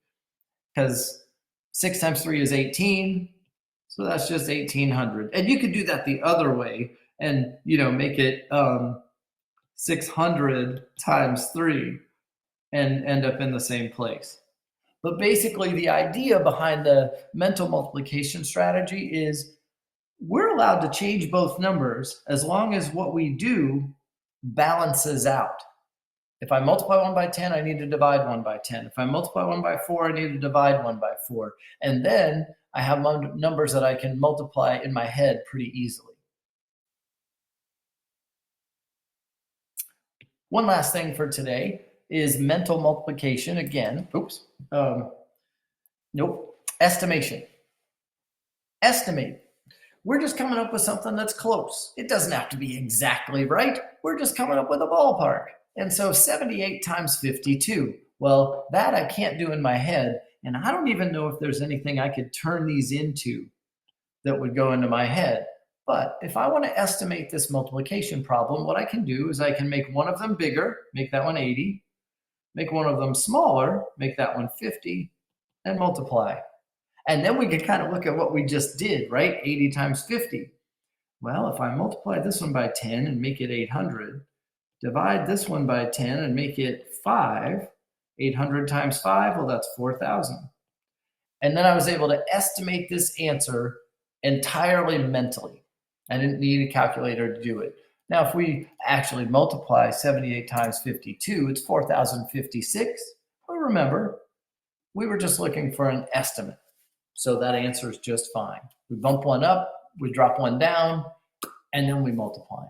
Speaker 1: Because 6 times 3 is 18. So that's just 1800. And you could do that the other way and, make it 600 times 3 and end up in the same place. But basically, the idea behind the mental multiplication strategy is we're allowed to change both numbers as long as what we do balances out. If I multiply 1 by 10, I need to divide 1 by 10. If I multiply 1 by 4, I need to divide 1 by 4. And then I have numbers that I can multiply in my head pretty easily. One last thing for today is mental multiplication again. Estimation. Estimate. We're just coming up with something that's close. It doesn't have to be exactly right. We're just coming up with a ballpark. And so 78 times 52. Well, that I can't do in my head. And I don't even know if there's anything I could turn these into that would go into my head. But if I want to estimate this multiplication problem, what I can do is I can make one of them bigger, make that one 80, make one of them smaller, make that one 50, and multiply. And then we can kind of look at what we just did, right? 80 times 50. Well, if I multiply this one by 10 and make it 800, divide this one by 10 and make it 5, 800 times 5, well, that's 4,000. And then I was able to estimate this answer entirely mentally. I didn't need a calculator to do it. Now, if we actually multiply 78 times 52, it's 4,056. But remember, we were just looking for an estimate. So that answer is just fine. We bump one up, we drop one down, and then we multiply.